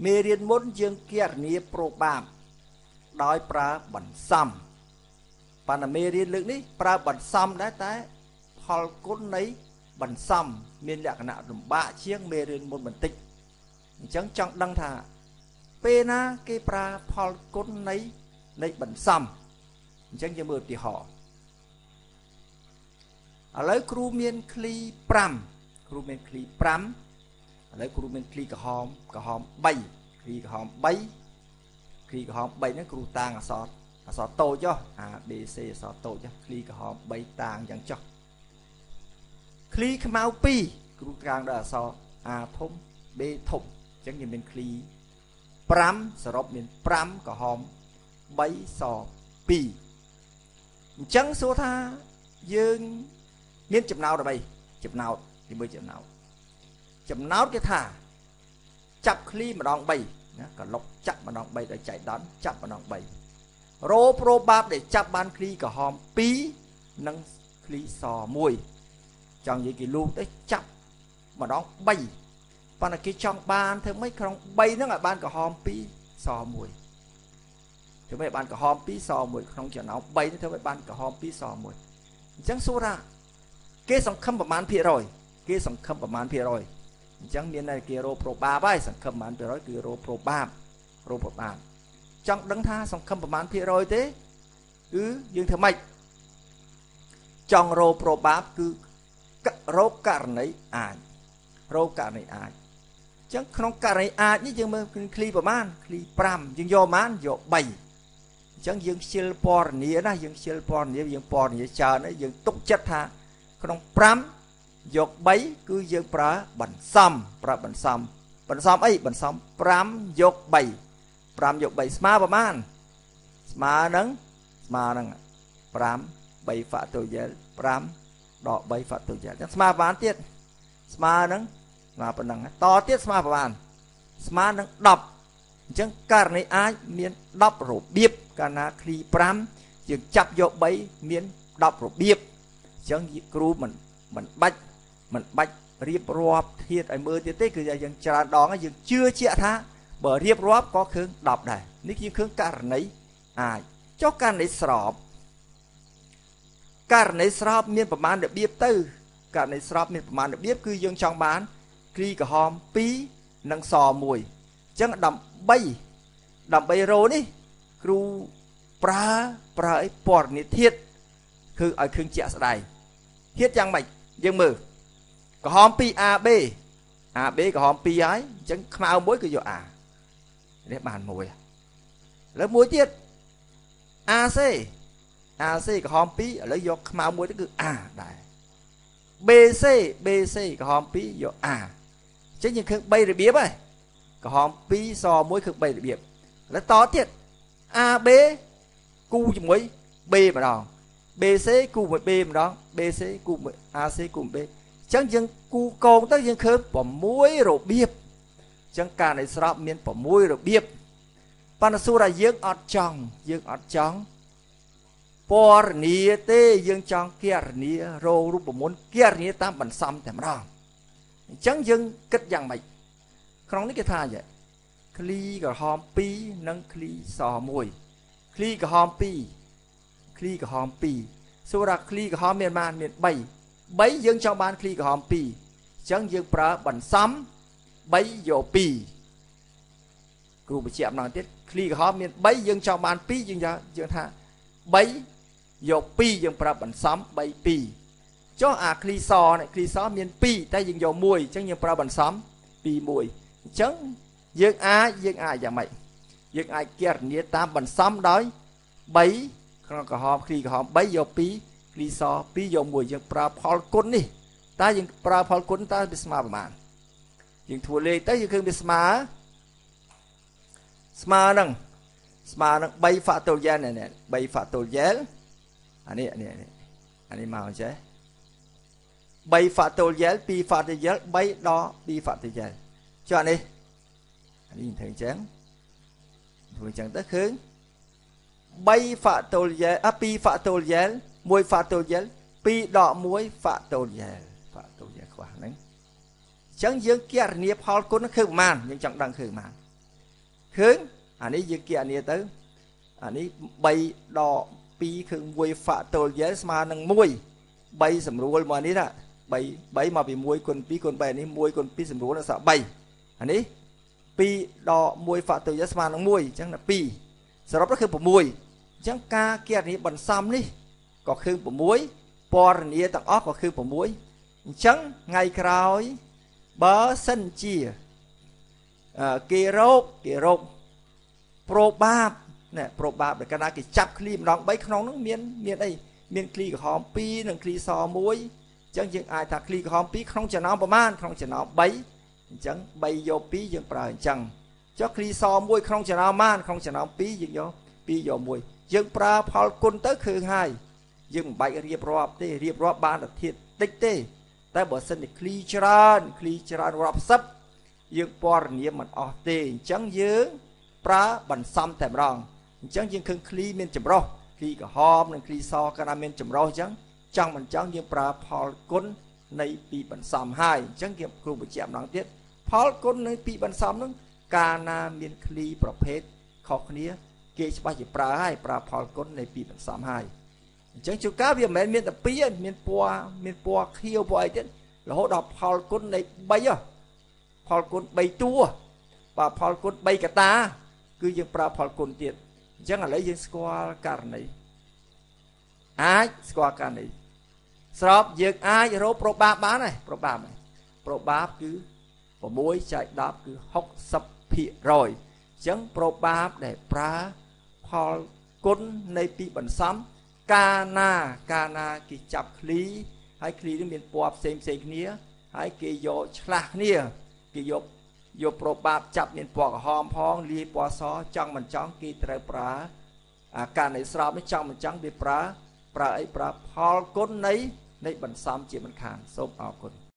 មេរៀនមុនយើងគណនាប្រូបាបដោយប្រើបន្សំប៉ុន្តែមេរៀនលើកនេះប្រើបន្សំដែរតែផលគុណនៃបន្សំមានលក្ខណៈលំបាកជាងមេរៀនមុនបន្តិចអញ្ចឹងចង់ដឹងថាពេលណាគេប្រើផលគុណនៃបន្សំអញ្ចឹងយើងមើលឧទាហរណ៍ឥឡូវគ្រូមានឃ្លី5គ្រូមានឃ្លី5ឥឡូវគ្រូមានឃ្លីក្រហម3ឃ្លីក្រហម3ហ្នឹងគ្រូតាំងអក្សរតូចចុះ A B C អក្សរតូចចុះឃ្លីក្រហម3តាំងយ៉ាងចុះឃ្លីខ្មៅ2គ្រូតាំងដល់អក្សរ A ធំ B ធំអញ្ចឹងយើងមានឃ្លី5សរុបមាន5ក្រហម3ស2អញ្ចឹងសួរថាយើងមានចំណោទអ្វីចំណោទជាមួយចំណោទគេថាចាប់ឃ្លីម្ដង3ណាកលុកចាប់ម្ដង3ដោយចៃដន្យចាប់ម្ដង3រោប្រូបាបដែលចាប់បានឃ្លីក្រហម2និងឃ្លីស1ចង់និយាយគេលូកទៅចាប់ម្ដង3ប៉ុន្តែគេចង់បានធ្វើម៉េចក្នុង3ហ្នឹងឲ្យបានក្រហម2ស1ធ្វើម៉េចបានក្រហម2ស1ក្នុងចំណោម3នេះធ្វើម៉េចបានក្រហម2ស1អញ្ចឹងសួរថាគេសង្ឃឹមប្រមាណភាគរយគេសង្ឃឹមប្រមាណភាគរយអញ្ចឹងមានតែគេរោប្រូបាបហើយសង្ឃឹមប្រមាណភាគរយគឺរោប្រូបាបចង់ដឹងថាសង្ឃឹមប្រមាណភាគរយទេគឺយើងធ្វើម៉េចចង់រោប្រូបាបគឺរោករណីអាចអញ្ចឹងក្នុងករណីអាចនេះយើងមើលឃ្លីប្រមាណឃ្លី5យើងយកប្រមាណយក3អញ្ចឹងយើងខ្ជិលពណ៌នាណាយើងខ្ជិលពណ៌នាយើងពណ៌នាច្រើនហើយយើងទុកចិត្តថាក្នុង5យក3គឺយើងប្រើបន្សំអីបន្សំ5យក3 5យក3ស្មើប្រមាណស្មើនឹង5 3 factorial 5ដក3 factorial អញ្ចឹងស្មើប្រមាណទៀតស្មើនឹងស្មើប៉ុណ្ណឹងតទៀតស្មើប្រមាណស្មើនឹង10អញ្ចឹងករណីអាចមាន10របៀបកាលណាឃ្លី5យើងចាប់យក3មាន10របៀបអញ្ចឹងគ្រូមិនបាច់រៀបរាប់ធាតុឲ្យមើលទៀតទេគឺយើងច្រើនដងហើយយើងជឿជាក់ថាបើរៀបរាប់ក៏ឃើញ10ដែរនេះជាឃើញករណីអាចចុះករណីស្របមានប្រមាណរបៀបទៅករណីស្របមានប្រមាណរបៀបគឺយើងចង់បានឃ្លីក្រហម2និងស1អញ្ចឹងដើម្បីរោនេះគ្រូប្រើអីពណ៌នាធាតុគឺឲ្យឃើញជាក់ស្ដែងធាតុយ៉ាងម៉េចយើងមើលក្រហម2 AB ក្រហម2ហើយអញ្ចឹងខ្មៅ1គឺយក A នេះបាន1លើមួយទៀត AC ក្រហម2ឥឡូវយកខ្មៅ1ទៅគឺ A ដែរ BC ក្រហម2យក A អញ្ចឹងយើងឃើញ3របៀបហើយក្រហម2ស1គឺ3របៀបឥឡូវតទៀត AB គូជាមួយ B ម្ដង BC គូមួយ B ម្ដង BC គូមួយ AC គូមួយ B អញ្ចឹងយើងគូកងទៅយើងឃើញ6របៀបអញ្ចឹងការនៃស្របមាន6របៀបប៉ុន្តែសួរថាយើងអត់ចង់ពណ៌នាទេយើងចង់គណនារោរូបមន្តគណនាតាមបន្សំតែម្ដងអញ្ចឹងយើងគិតយ៉ាងម៉េចក្នុងនេះគេថាយ៉ាងឃ្លីក្រហម2និងឃ្លីស1ឃ្លីក្រហម2សួរថាឃ្លីក្រហមមានប៉ុន្មានមាន3យើងចង់បានឃ្លីក្រហម2អញ្ចឹងយើងប្រើបន្សំ3យក2គ្រូបញ្ជាក់ម្ដងទៀតឃ្លីក្រហមមាន3យើងចង់បាន2យើងថា3យក2យើងប្រើបន្សំ3 2ចុះអាឃ្លីសមាន2តែយើងយក1អញ្ចឹងយើងប្រើបន្សំ2 1អញ្ចឹងយើងអាចយ៉ាងម៉េចយើងអាចគណនាតាមបន្សំដោយ3ក្នុងក្រហមឃ្លីក្រហម3យក2ឃ្លីស2យក1យើងប្រើផលគុណនេះតែយើងប្រើផលគុណតើវាស្មើប្រមាណយើងធ្វើលេខទៅយើងឃើញវាស្មើនឹង3 factorial នេះ3 factorial អានេះមកអញ្ចឹង3 factorial 2 factorial 3ដល់2 factorial ចុះអានេះធ្វើអញ្ចឹងទៅឃើញ3 factorial 2 factorial 1 factorial 2ដក1 factorial ខ្វះហ្នឹងអញ្ចឹងយើងគណនាផលគុណឃើញប្រមាណយើងចង់ដឹងឃើញប្រមាណ khứ anh ấy dư kia anh ấy tới anh ấy bay đỏ pi khứ mùi phạ tồi giấy mà nâng mùi bay sầm rùa mà anh ấy đó bay mà bị mùi con pi con bay này mùi con pi sầm rùa nó sợ bay anh ấy pi đỏ mùi phạ tồi giấy mà nâng mùi chẳng là pi sau đó nó khứ bộ mùi chẳng ca kia này bẩn xăm đi có khứ bộ muối bò này tặng óc có khứ bộ muối chẳng ngày cày bơ sân chia kỳ rốt probab nè probab để cái đó cái chắp klim đong bấy không nó miên đây miên kli của hòm pi nâng kli so muối chẳng những ai thà kli của hòm pi không cho nó man không cho nó bấy chẳng bay vô pi dương trời chẳng cho kli so muối không cho nó man không cho nó pi vô muối dương pra phal côn tới khư hai dương bay riệp rọp ban là thiệt tích têแต่บ่สนิทคลีจรานรับซับยังปอร์เนี่ยมันออกเตจังยังปลาบันซ้ำแต่รองจังยังคือคลีเมนจำรอคลีกับหอมนั่นคลีซอกันเมนจำรอจังมันจังยังปลาพอลก้นในปีบันซ้ำให้จังเก็บครูบุญแจมหลังเทียพอลก้นในปีบันซ้ำนั้นกานาเมนคลีประเภทขอกเนี้ยเกจไปจะปลาให้ปลาพอลก้นในปีบันซ้ำให้จังจุก้าเวียนแมนเมียนแต่ปีเมียนปัวเขียวบ่อยเด่นแล้วเขาดอกพอลกุนในใบอ่ะพอลกุนใบตัวป่าพอลกุนใบกระตาคือยังปลาพอลกุนเตียนจังอะไรยังสกอร์การไหนสกอร์การไหนสอบยึกโรโปรบาบ้านไหนโปรบาคือผมมวยใจดับคือ60พิรอยจังโปรบาđểปลาพอลกุนในปีบันซ้ำกานากิจับคลีให้คลีนี่เป็นปอบเซงเนี้ยให้กิโยฉลาดเนี่ยกิโยโปรบาบจับเป็นปอกหอมพองรีปอซอจังมันจังกีเตรปลาการในสระไม่จังมันจังเป็นปลาไอ้ปลาพอลก้นในบันซ้ำจีมันขานส้มเอาคน